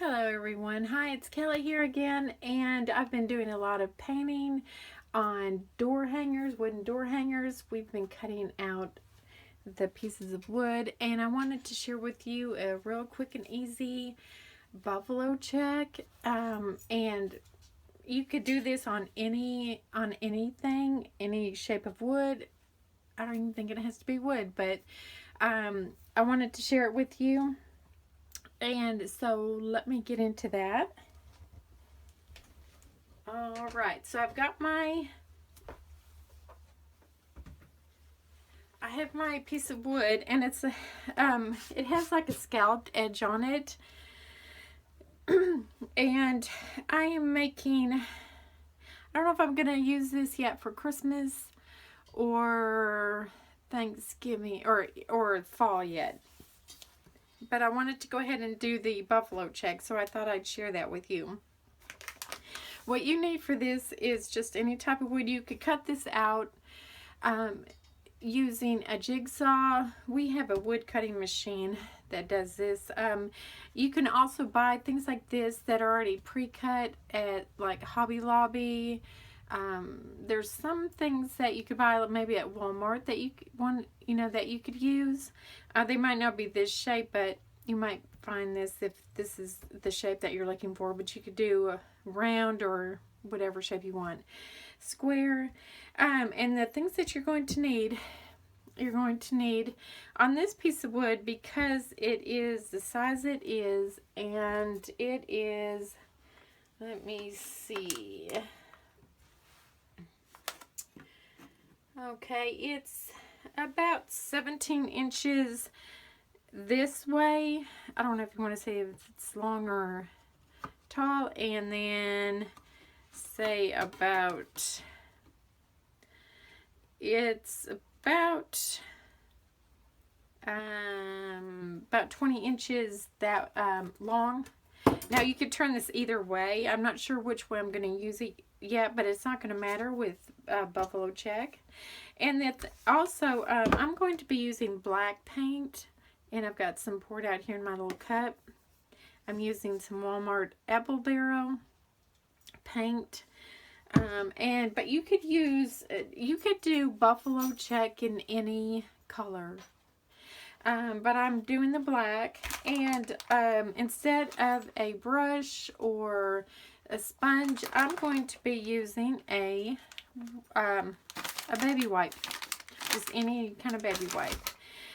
Hello everyone. Hi, it's Kelly here again, and I've been doing a lot of painting on door hangers, wooden door hangers. We've been cutting out the pieces of wood, and I wanted to share with you a real quick and easy buffalo check. And you could do this on anything, any shape of wood. I don't even think it has to be wood, but I wanted to share it with you. And so let me get into that. All right, so I've got I have my piece of wood, and it's it has like a scalloped edge on it. And I am making, I don't know if I'm gonna use this yet for Christmas or Thanksgiving or fall yet. But I wanted to go ahead and do the buffalo check, so I thought I'd share that with you. What you need for this is just any type of wood. You could cut this out using a jigsaw. We have a wood cutting machine that does this. You can also buy things like this that are already pre-cut at like Hobby Lobby. There's some things that you could buy maybe at Walmart that that you could use. They might not be this shape, but you might find this if this is the shape that you're looking for. But you could do a round or whatever shape you want, square. And the things that you're going to need on this piece of wood, because it is the size it is, and it is, let me see. Okay, it's about 17 inches this way. I don't know if you want to say if it's long or tall, and then say about, it's about 20 inches that long. Now you could turn this either way. I'm not sure which way I'm going to use it yet, but it's not going to matter with buffalo check. And that also I'm going to be using black paint, and I've got some poured out here in my little cup. I'm using some Walmart apple barrel paint. But you could do buffalo check in any color. But I'm doing the black, and instead of a brush or a sponge, I'm going to be using a baby wipe, just any kind of baby wipe.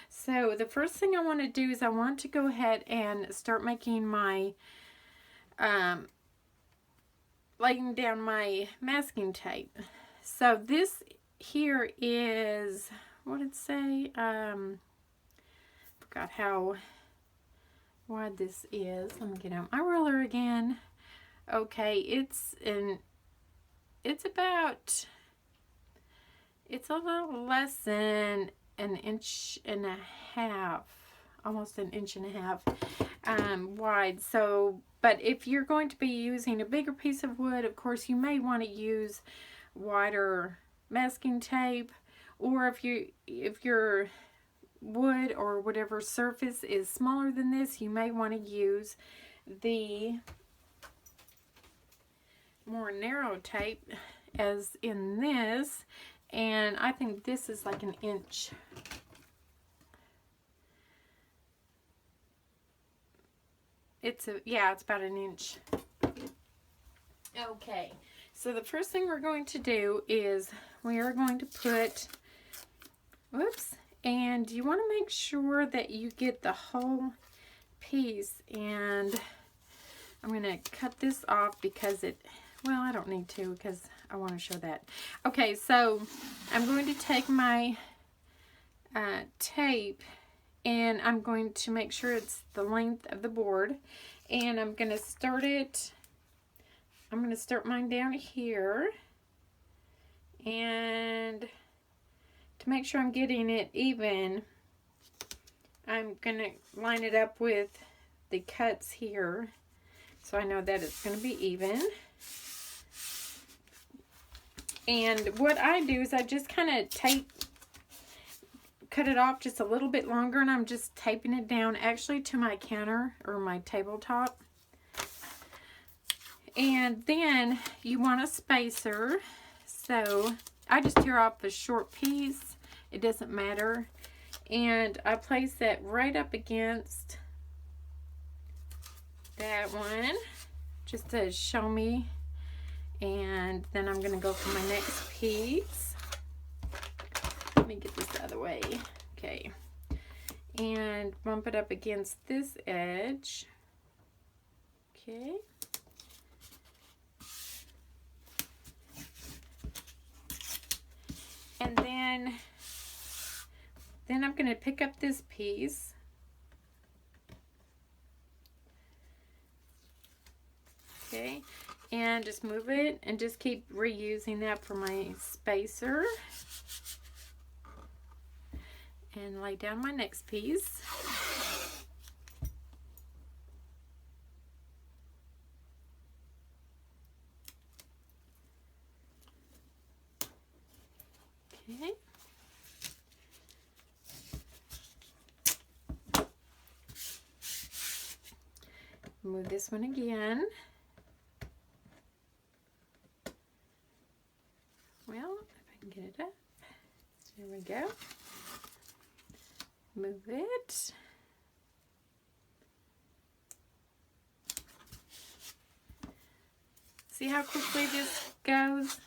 So the first thing I want to do is I want to go ahead and start making my laying down my masking tape. So this here is, what did it say? Forgot how wide this is. Let me get out my ruler again. Okay, it's a little less than an inch and a half, almost an inch and a half wide. So, but if you're going to be using a bigger piece of wood, of course you may want to use wider masking tape, or if your wood or whatever surface is smaller than this, you may want to use the more narrow tape, as in this. And I think this is like an inch. It's about an inch. Okay, so the first thing we're going to do is we are going to put, and you want to make sure that you get the whole piece. And I'm going to cut this off because I don't need to, because I want to show that. Okay, so I'm going to take my tape, and I'm going to make sure it's the length of the board, and I'm going to start mine down here, and to make sure I'm getting it even, I'm going to line it up with the cuts here, so I know that it's going to be even. And what I do is I just kind of cut it off just a little bit longer, and I'm just taping it down actually to my counter or my tabletop. And then you want a spacer. So I just tear off a short piece. It doesn't matter. And I place that right up against that one, just to show me. And then I'm going to go for my next piece. Let me get this out of the way. Okay. And bump it up against this edge. Okay. And then I'm going to pick up this piece. Okay. And just move it and just keep reusing that for my spacer. And lay down my next piece. Okay. Move this one again. Well, if I can get it up. There we go. Move it. See how quickly this goes?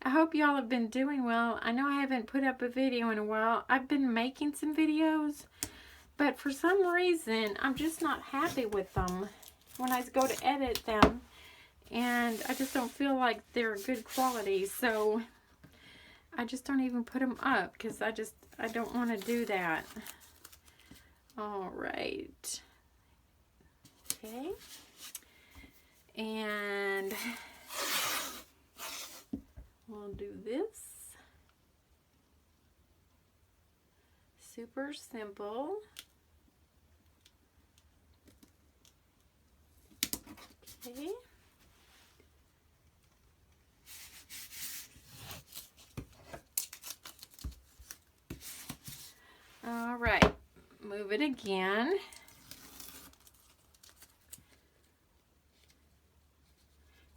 I hope y'all have been doing well. I know I haven't put up a video in a while. I've been making some videos, but for some reason, I'm just not happy with them when I go to edit them, and I just don't feel like they're good quality, so I just don't even put them up because I don't want to do that. All right. Okay. And we'll do this. Super simple. Okay. All right. Move it again.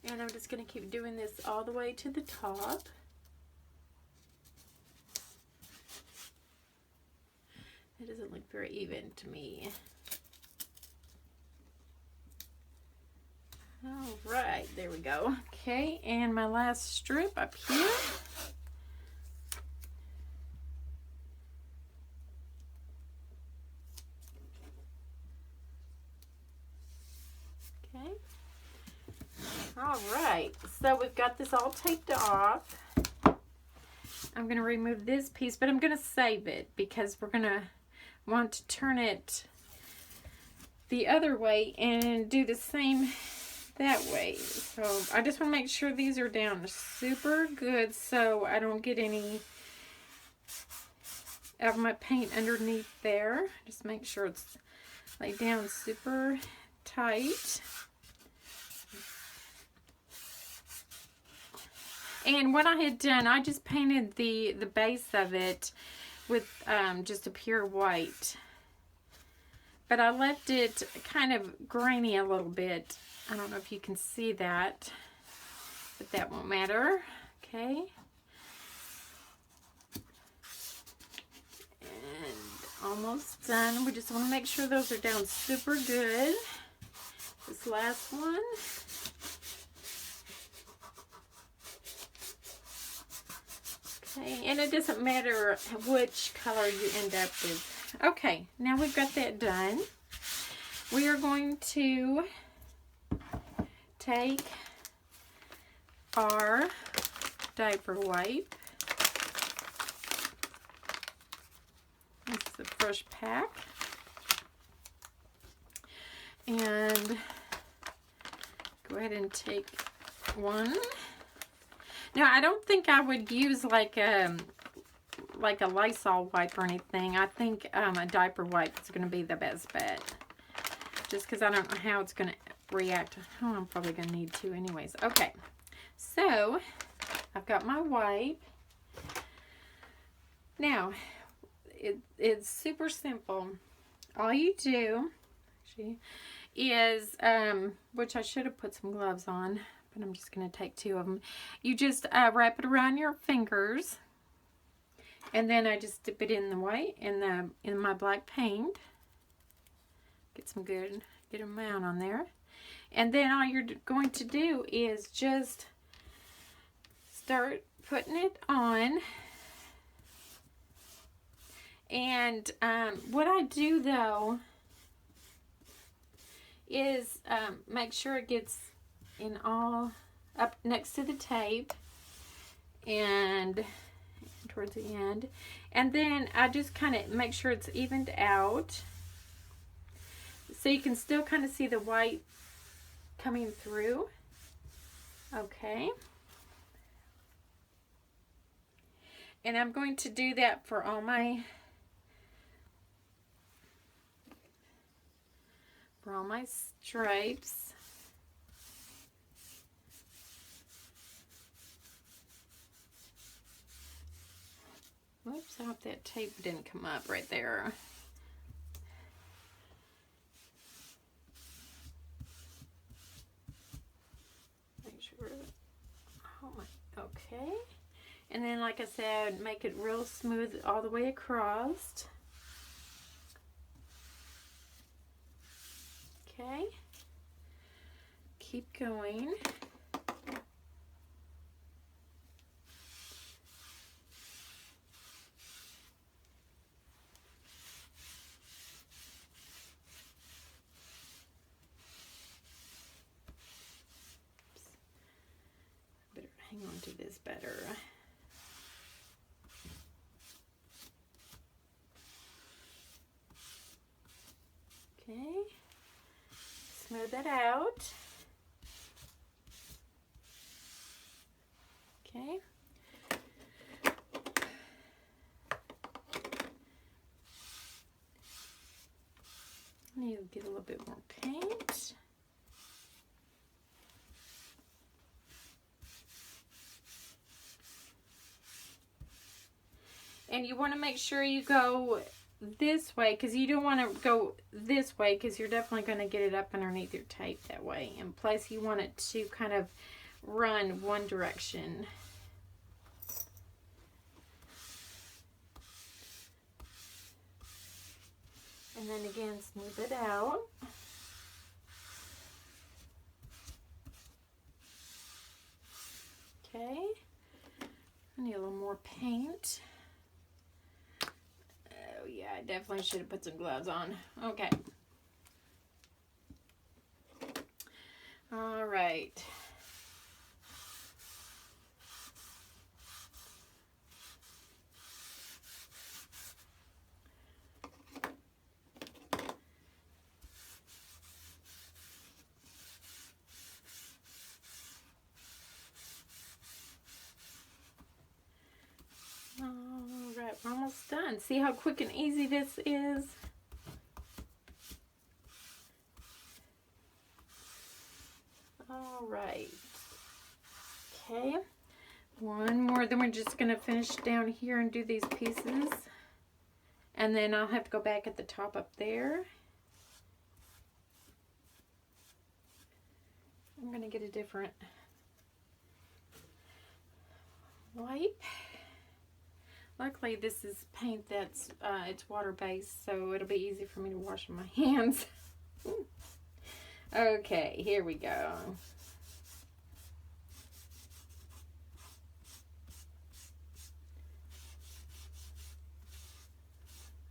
And I'm just going to keep doing this all the way to the top. It doesn't look very even to me. All right, there we go. Okay, and my last strip up here. Okay. All right, so we've got this all taped off. I'm going to remove this piece, but I'm going to save it because we're going to want to turn it the other way and do the same that way. So I just want to make sure these are down super good so I don't get any of my paint underneath there. Just make sure it's laid down super tight. And what I had done, I just painted the base of it with just a pure white. But I left it kind of grainy a little bit. I don't know if you can see that, but that won't matter. Okay. And almost done. We just want to make sure those are down super good. This last one. Okay, and it doesn't matter which color you end up with. Okay, now we've got that done. We are going to take our diaper wipe. This is the fresh pack. And go ahead and take one. Now, I don't think I would use like a Lysol wipe or anything. I think a diaper wipe is going to be the best bet. Just because I don't know how it's going to react. Oh, I'm probably going to need two anyways. Okay, so I've got my wipe. Now, it's super simple. All you do is, which I should have put some gloves on, but I'm just going to take 2 of them. You just wrap it around your fingers, and then I just dip it in the white, in my black paint. Get some good amount on there. And then all you're going to do is just start putting it on. And what I do though is make sure it gets in all up next to the tape and towards the end. And then I just kind of make sure it's evened out. So you can still kind of see the white coming through. Okay. And I'm going to do that for all my stripes. Whoops, I hope that tape didn't come up right there. Make sure. Oh my, okay. And then, like I said, make it real smooth all the way across. Okay. Keep going. Better hang on to this better. Okay. Smooth that out. Okay. I need to get a little bit more paint. And you want to make sure you go this way, because you don't want to go this way, because you're definitely going to get it up underneath your tape that way. And plus you want it to kind of run one direction. And then again, smooth it out. Okay. I need a little more paint. Oh yeah, I definitely should have put some gloves on. Okay. All right. Alright, we're almost done. See how quick and easy this is? Alright. Okay. One more, then we're just going to finish down here and do these pieces. And then I'll have to go back at the top up there. I'm going to get a different wipe. Luckily, this is paint that's, it's water-based, so it'll be easy for me to wash my hands. Okay, here we go.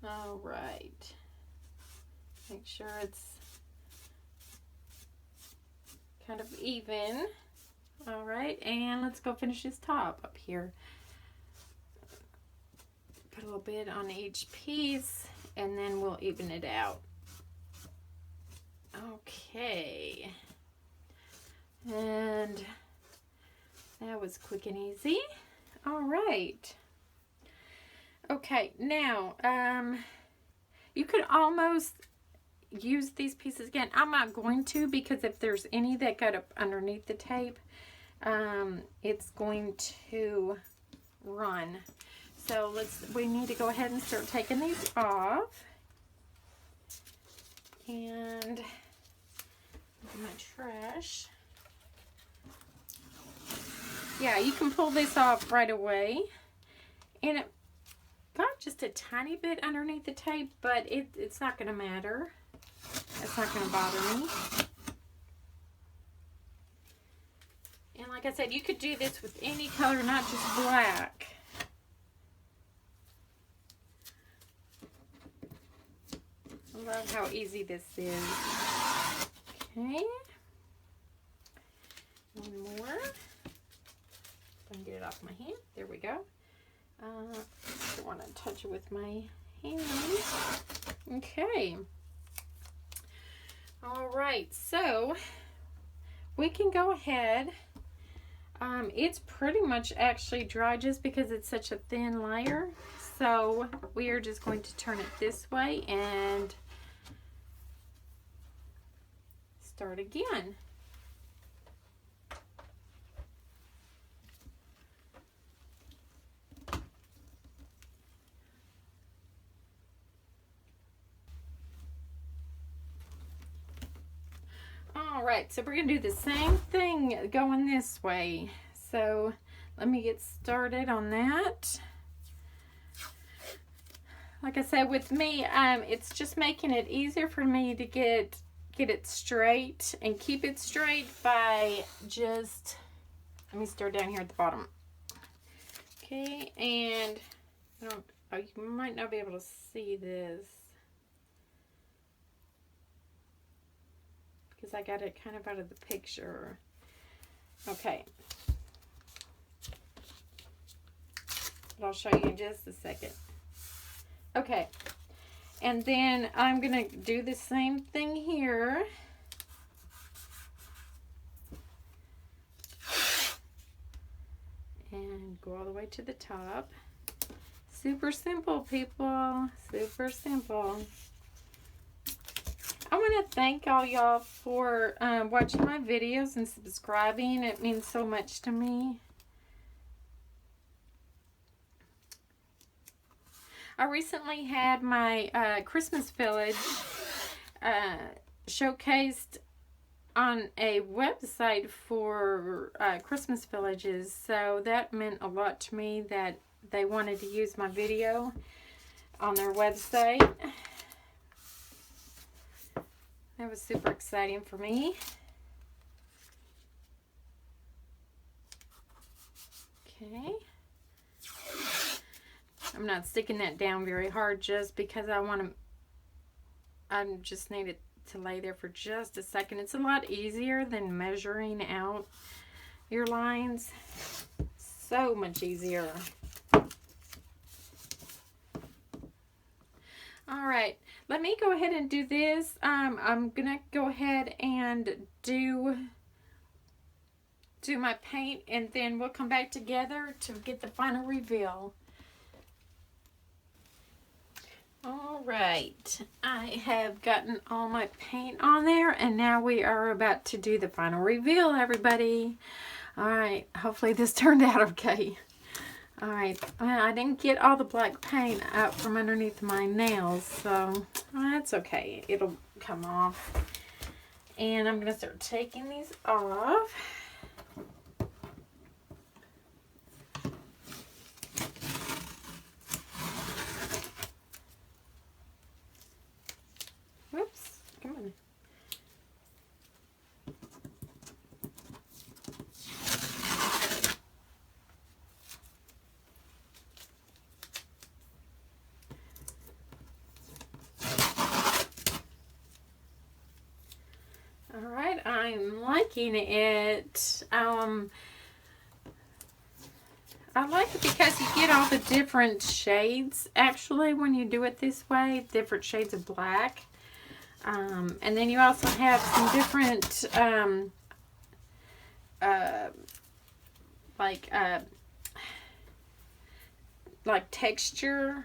All right. Make sure it's kind of even. All right, and let's go finish this top up here. Put a little bit on each piece, and then we'll even it out. Okay. And that was quick and easy. All right. Okay, now, you could almost use these pieces again. I'm not going to, because if there's any that got up underneath the tape, it's going to run. So we need to go ahead and start taking these off. And my trash. Yeah, you can pull this off right away. And it got just a tiny bit underneath the tape, but it's not going to matter. It's not going to bother me. And like I said, you could do this with any color, not just black. I love how easy this is. Okay. One more. If I can get it off my hand. There we go. I want to touch it with my hands. Okay. All right. So we can go ahead. It's pretty much actually dry just because it's such a thin layer. So we are just going to turn it this way and start again. Alright, so we're going to do the same thing going this way. So let me get started on that. Like I said, with me, it's just making it easier for me to get it straight and keep it straight by just, let me start down here at the bottom. Okay, and you might not be able to see this because I got it kind of out of the picture. Okay. But I'll show you in just a second. Okay. And then I'm going to do the same thing here. And go all the way to the top. Super simple, people. Super simple. I want to thank all y'all for watching my videos and subscribing. It means so much to me. I recently had my Christmas village showcased on a website for Christmas villages, so that meant a lot to me that they wanted to use my video on their website. That was super exciting for me. Okay. I'm not sticking that down very hard just because I just need it to lay there for just a second. It's a lot easier than measuring out your lines. So much easier. All right, let me go ahead and do this. I'm gonna go ahead and do my paint, and then we'll come back together to get the final reveal. All right, I have gotten all my paint on there, and now we are about to do the final reveal, everybody. All right, hopefully this turned out okay. All right, I didn't get all the black paint out from underneath my nails, so that's okay. It'll come off. And I'm going to start taking these off. Whoops, come on. Alright, I'm liking it. I like it because you get all the different shades, actually, when you do it this way. Different shades of black. And then you also have some different, like texture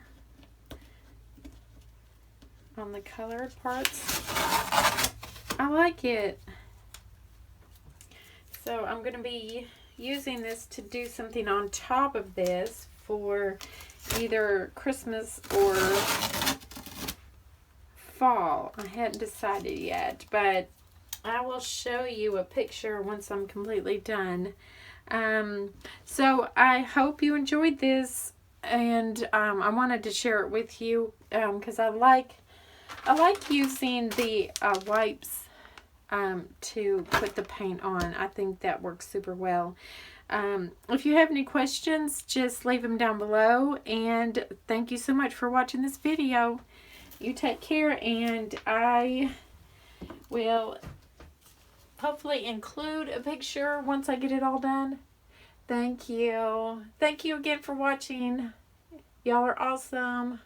on the colored parts. I like it. So I'm going to be using this to do something on top of this for either Christmas or fall. I hadn't decided yet, but I will show you a picture once I'm completely done. So I hope you enjoyed this, and I wanted to share it with you because I like using the wipes to put the paint on. I think that works super well. If you have any questions, just leave them down below, and thank you so much for watching this video. You take care, and I will hopefully include a picture once I get it all done. Thank you. Thank you again for watching. Y'all are awesome.